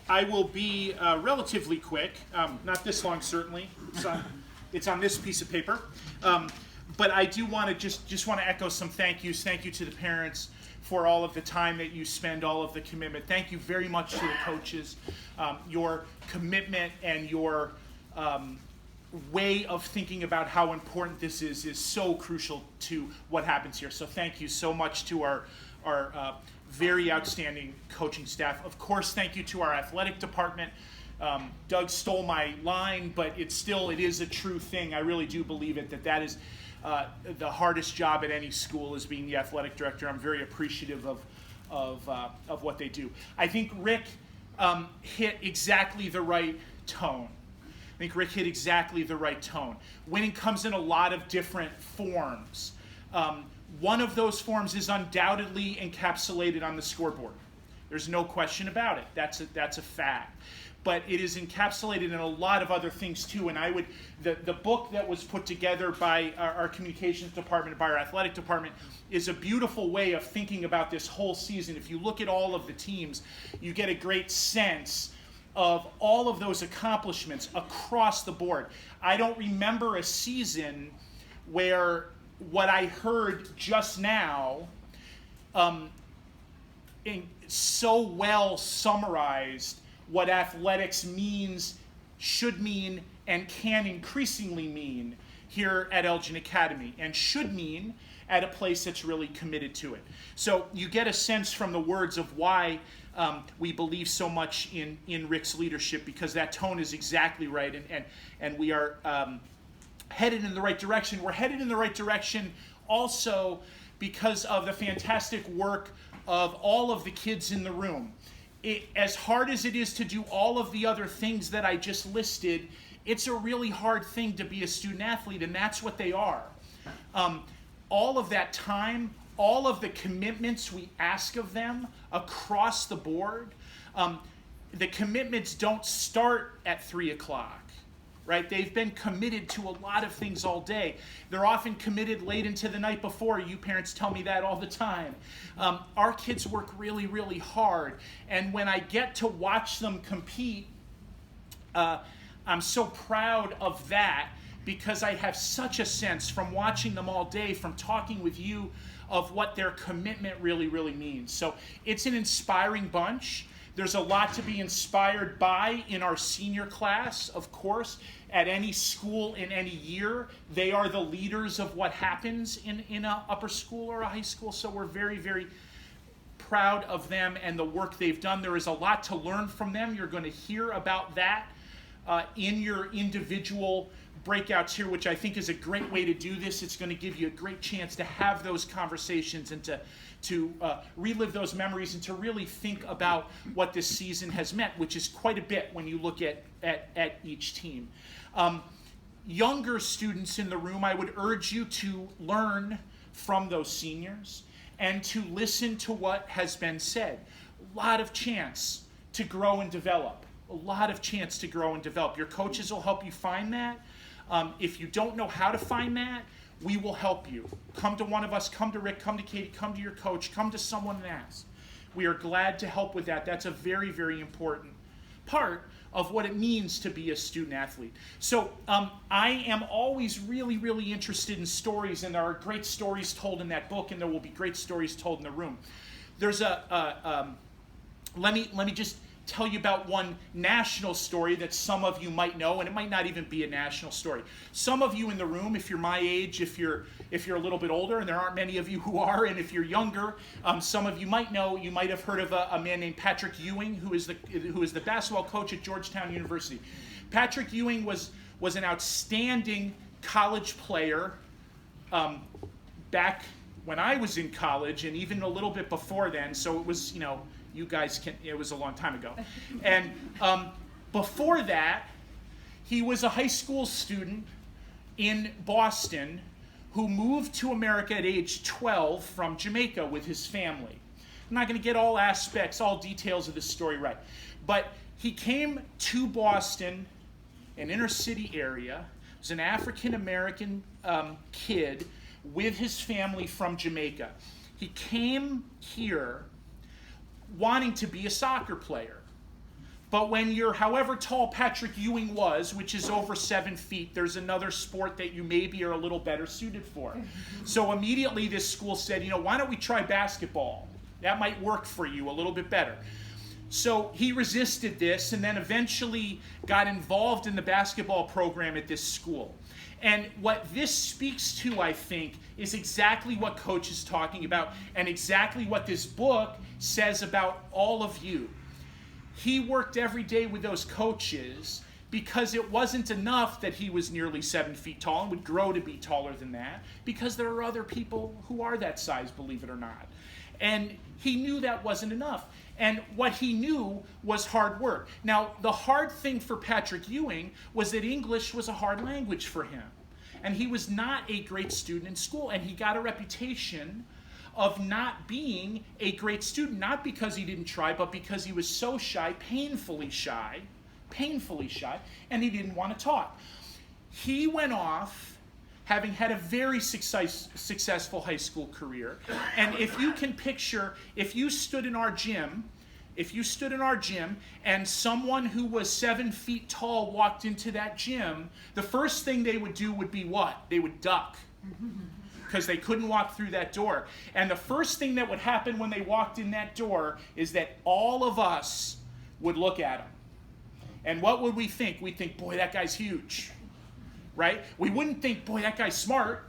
I will be relatively quick, not this long certainly. It's on this piece of paper. But I do want to just want to echo some thank yous. Thank you to the parents for all of the time that you spend, all of the commitment. Thank you very much to the coaches. Your commitment and your way of thinking about how important this is so crucial to what happens here. So thank you so much to our very outstanding coaching staff. Of course, thank you to our athletic department. Doug stole my line, but it is a true thing. I really do believe it, that is the hardest job at any school, is being the athletic director. I'm very appreciative of what they do. I think Rick hit exactly the right tone. Winning comes in a lot of different forms. One of those forms is undoubtedly encapsulated on the scoreboard. There's no question about it. That's a fact. But it is encapsulated in a lot of other things too. And the book that was put together by our communications department, by our athletic department, is a beautiful way of thinking about this whole season. If you look at all of the teams, you get a great sense of all of those accomplishments across the board. I don't remember a season where what I heard just now so well summarized what athletics means, should mean, and can increasingly mean here at Elgin Academy, and should mean at a place that's really committed to it. So you get a sense from the words of why we believe so much in Rick's leadership, because that tone is exactly right, and we are headed in the right direction. We're headed in the right direction also because of the fantastic work of all of the kids in the room. As hard as it is to do all of the other things that I just listed, it's a really hard thing to be a student athlete, and that's what they are. All of that time, all of the commitments we ask of them across the board, the commitments don't start at 3 o'clock. Right? They've been committed to a lot of things all day. They're often committed late into the night before. You parents tell me that all the time. Our kids work really, really hard. And when I get to watch them compete, I'm so proud of that, because I have such a sense from watching them all day, from talking with you, of what their commitment really, really means. So it's an inspiring bunch. There's a lot to be inspired by in our senior class, of course. At any school in any year, they are the leaders of what happens in an upper school or a high school. So we're very, very proud of them and the work they've done. There is a lot to learn from them. You're going to hear about that in your individual breakouts here, which I think is a great way to do this. It's going to give you a great chance to have those conversations and to relive those memories and to really think about what this season has meant, which is quite a bit when you look at each team. Younger students in the room, I would urge you to learn from those seniors and to listen to what has been said. A lot of chance to grow and develop. Your coaches will help you find that. If you don't know how to find that, we will help you. Come to one of us, come to Rick, come to Katie, come to your coach, come to someone and ask. We are glad to help with that. That's a very, very important part of what it means to be a student athlete. So I am always really, really interested in stories, and there are great stories told in that book, and there will be great stories told in the room. There's let me just tell you about one national story that some of you might know, and it might not even be a national story. Some of you in the room, if you're my age, if you're a little bit older, and there aren't many of you who are, and if you're younger, some of you might know, you might have heard of a man named Patrick Ewing, who is the basketball coach at Georgetown University. Patrick Ewing was an outstanding college player back when I was in college, and even a little bit before then, so it was, you guys it was a long time ago. And before that, he was a high school student in Boston who moved to America at age 12 from Jamaica with his family. I'm not going to get all aspects, all details of this story right. But he came to Boston, an inner city area. He was an African-American kid with his family from Jamaica. He came here wanting to be a soccer player. But when you're however tall Patrick Ewing was, which is over 7 feet, there's another sport that you maybe are a little better suited for. So immediately this school said, why don't we try basketball? That might work for you a little bit better. So he resisted this and then eventually got involved in the basketball program at this school. And what this speaks to, I think, is exactly what Coach is talking about and exactly what this book says about all of you. He worked every day with those coaches because it wasn't enough that he was nearly 7 feet tall and would grow to be taller than that, because there are other people who are that size, believe it or not. And he knew that wasn't enough. And what he knew was hard work. Now, the hard thing for Patrick Ewing was that English was a hard language for him. And he was not a great student in school. And he got a reputation of not being a great student, not because he didn't try, but because he was so shy, painfully shy, and he didn't want to talk. He went off having had a very successful high school career. And if you can picture, if you stood in our gym and someone who was 7 feet tall walked into that gym, the first thing they would do would be what? They would duck, because they couldn't walk through that door. And the first thing that would happen when they walked in that door is that all of us would look at them. And what would we think? We'd think, boy, that guy's huge, right? We wouldn't think, boy, that guy's smart.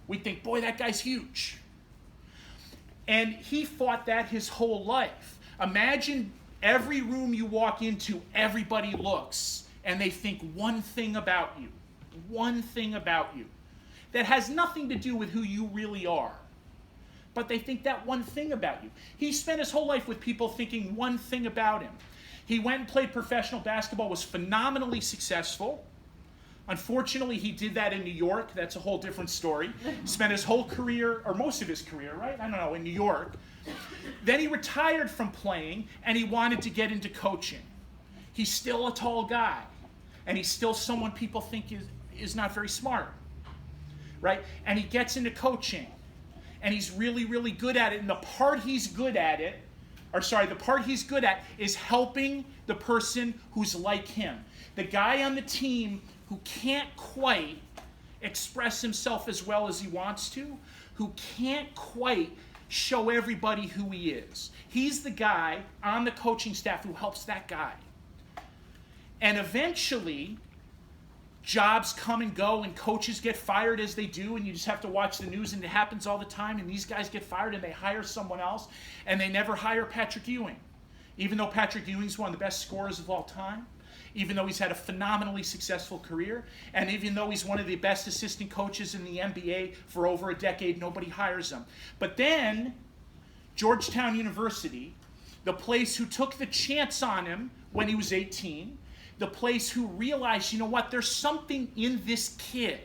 We'd think, boy, that guy's huge. And he fought that his whole life. Imagine every room you walk into, everybody looks, and they think one thing about you that has nothing to do with who you really are. But they think that one thing about you. He spent his whole life with people thinking one thing about him. He went and played professional basketball, was phenomenally successful. Unfortunately, he did that in New York. That's a whole different story. Spent his whole career, or most of his career, right? I don't know, in New York. Then he retired from playing, and he wanted to get into coaching. He's still a tall guy, and he's still someone people think is not very smart, right? And he gets into coaching, and he's really, really good at it. And the part he's good at is helping the person who's like him. The guy on the team who can't quite express himself as well as he wants to, who can't quite show everybody who he is. He's the guy on the coaching staff who helps that guy. And eventually, jobs come and go, and coaches get fired as they do, and you just have to watch the news, and it happens all the time, and these guys get fired, and they hire someone else, and they never hire Patrick Ewing. Even though Patrick Ewing's one of the best scorers of all time, even though he's had a phenomenally successful career, and even though he's one of the best assistant coaches in the NBA for over a decade, nobody hires him. But then, Georgetown University, the place who took the chance on him when he was 18, the place who realized, you know what, there's something in this kid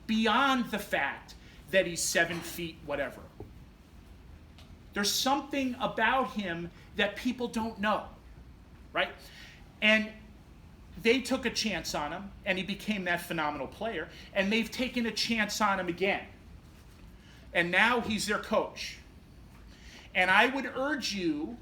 beyond the fact that he's 7 feet whatever. There's something about him that people don't know, right? And they took a chance on him, and he became that phenomenal player, and they've taken a chance on him again. And now he's their coach. And I would urge you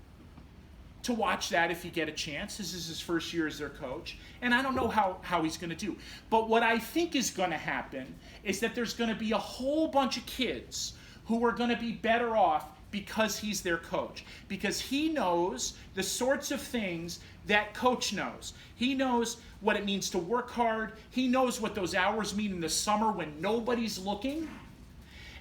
to watch that if you get a chance. This is his first year as their coach. And I don't know how he's going to do. But what I think is going to happen is that there's going to be a whole bunch of kids who are going to be better off because he's their coach. Because he knows the sorts of things that coach knows. He knows what it means to work hard. He knows what those hours mean in the summer when nobody's looking.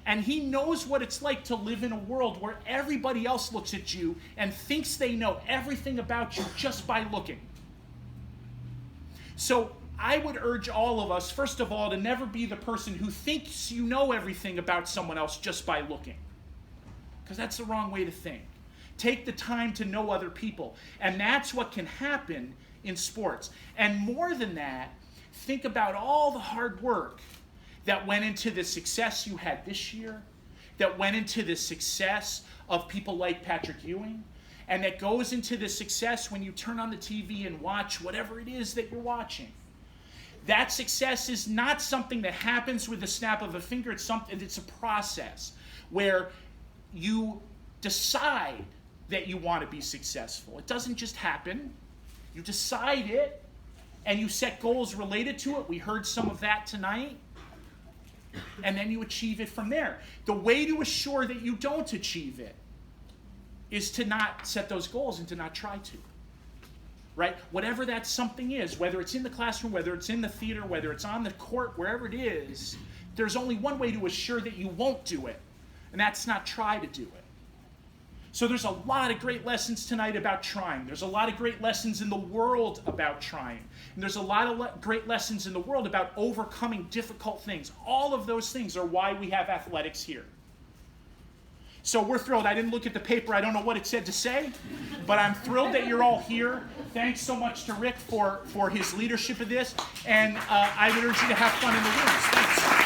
And he knows what it's like to live in a world where everybody else looks at you and thinks they know everything about you just by looking. So I would urge all of us, first of all, to never be the person who thinks you know everything about someone else just by looking. Because that's the wrong way to think. Take the time to know other people. And that's what can happen in sports. And more than that, think about all the hard work that went into the success you had this year, that went into the success of people like Patrick Ewing, and that goes into the success when you turn on the TV and watch whatever it is that you're watching. That success is not something that happens with the snap of a finger. It's a process where you decide that you want to be successful. It doesn't just happen. You decide it, and you set goals related to it. We heard some of that tonight. And then you achieve it from there. The way to assure that you don't achieve it is to not set those goals and to not try to. Right? Whatever that something is, whether it's in the classroom, whether it's in the theater, whether it's on the court, wherever it is, there's only one way to assure that you won't do it, and that's not try to do it. So there's a lot of great lessons tonight about trying. There's a lot of great lessons in the world about trying. And there's a lot of great lessons in the world about overcoming difficult things. All of those things are why we have athletics here. So we're thrilled. I didn't look at the paper. I don't know what it said to say, but I'm thrilled that you're all here. Thanks so much to Rick for his leadership of this. And I would urge you to have fun in the rooms. Thanks.